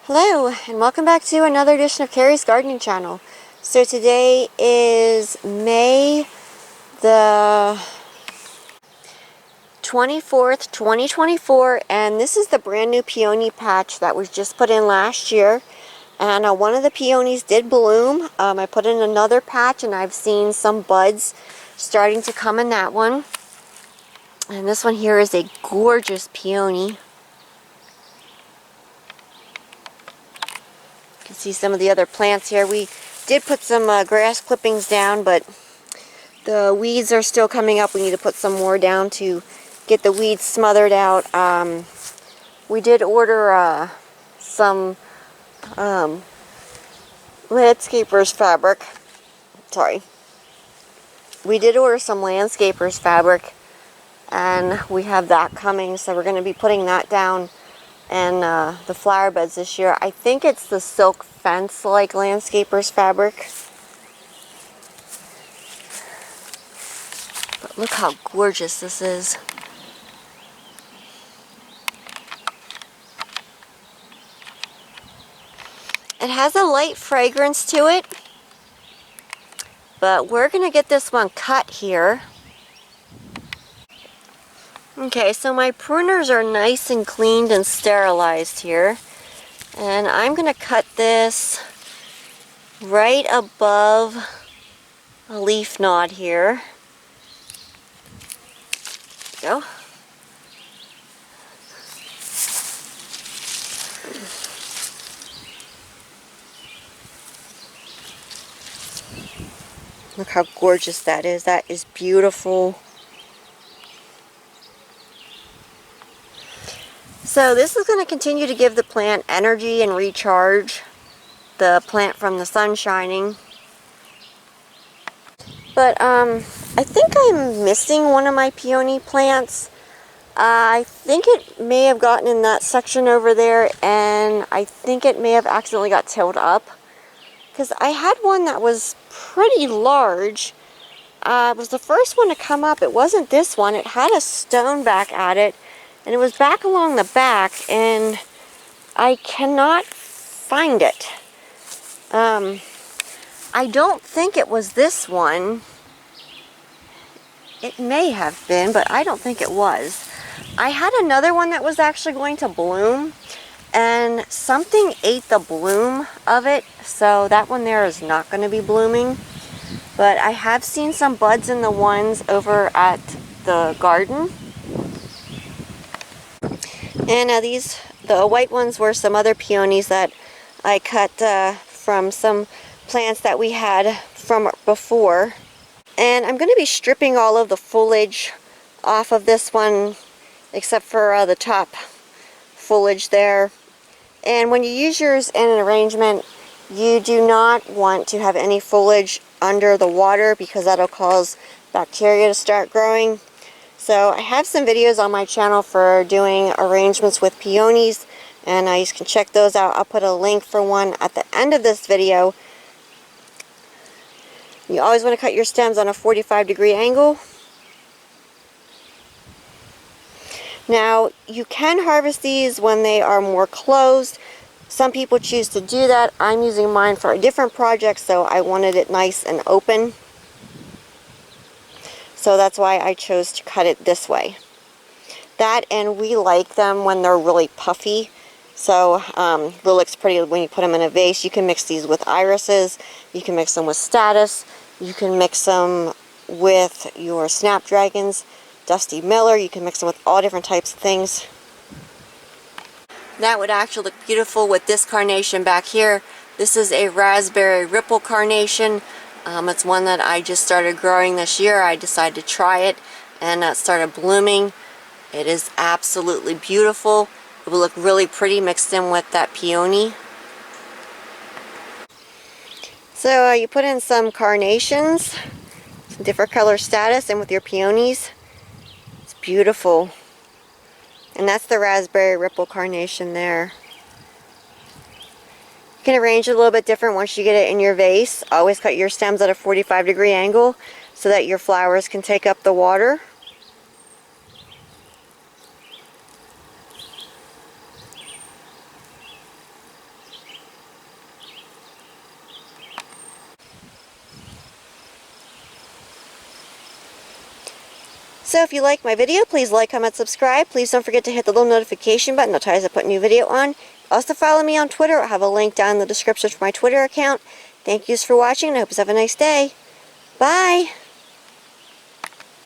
Hello, and welcome back to another edition of Carrie's Gardening Channel. So today is May the 24th, 2024, and this is the brand new peony patch that was just put in last year. And one of the peonies did bloom. I put in another patch, and I've seen some buds starting to come in that one. And this one here is a gorgeous peony. You can see some of the other plants here. We did put some grass clippings down, but the weeds are still coming up. We need to put some more down to get the weeds smothered out. We did order some landscapers fabric. Sorry. We did order some landscapers fabric, and we have that coming, so we're going to be putting that down and the flower beds this year. I think it's the silk fence like landscapers fabric. But look how gorgeous this is. It has a light fragrance to it, but we're going to get this one cut here. Okay, so my pruners are nice and cleaned and sterilized here. And I'm going to cut this right above a leaf knot here. There we go. Look how gorgeous that is. That is beautiful. So this is going to continue to give the plant energy and recharge the plant from the sun shining. But I think I'm missing one of my peony plants. I think it may have gotten in that section over there, and I think it may have accidentally got tilled up. Because I had one that was pretty large. It was the first one to come up. It wasn't this one. It had a stone back at it. And it was back along the back, and I cannot find it. I don't think it was this one. It may have been, but I don't think it was. I had another one that was actually going to bloom, and something ate the bloom of it, so that one there is not going to be blooming. But I have seen some buds in the ones over at the garden. And the white ones were some other peonies that I cut from some plants that we had from before. And I'm going to be stripping all of the foliage off of this one, except for the top foliage there. And when you use yours in an arrangement, you do not want to have any foliage under the water, because that'll cause bacteria to start growing. So I have some videos on my channel for doing arrangements with peonies, and you can check those out. I'll put a link for one at the end of this video. You always want to cut your stems on a 45-degree angle. Now, you can harvest these when they are more closed. Some people choose to do that. I'm using mine for a different project, so I wanted it nice and open. So that's why I chose to cut it this way. That, and we like them when they're really puffy. So it looks pretty when you put them in a vase. You can mix these with irises. You can mix them with statice. You can mix them with your snapdragons, Dusty Miller. You can mix them with all different types of things. That would actually look beautiful with this carnation back here. This is a raspberry ripple carnation. It's one that I just started growing this year. I decided to try it, and it started blooming. It is absolutely beautiful. It will look really pretty mixed in with that peony. So you put in some carnations, some different color status, and with your peonies, it's beautiful. And that's the raspberry ripple carnation there. You can arrange it a little bit different once you get it in your vase. Always cut your stems at a 45-degree angle so that your flowers can take up the water. So if you like my video, please like, comment, subscribe. Please don't forget to hit the little notification button. That'll tell you as I put a new video on. Also follow me on Twitter. I'll have a link down in the description for my Twitter account. Thank yous for watching, and I hope you have a nice day. Bye!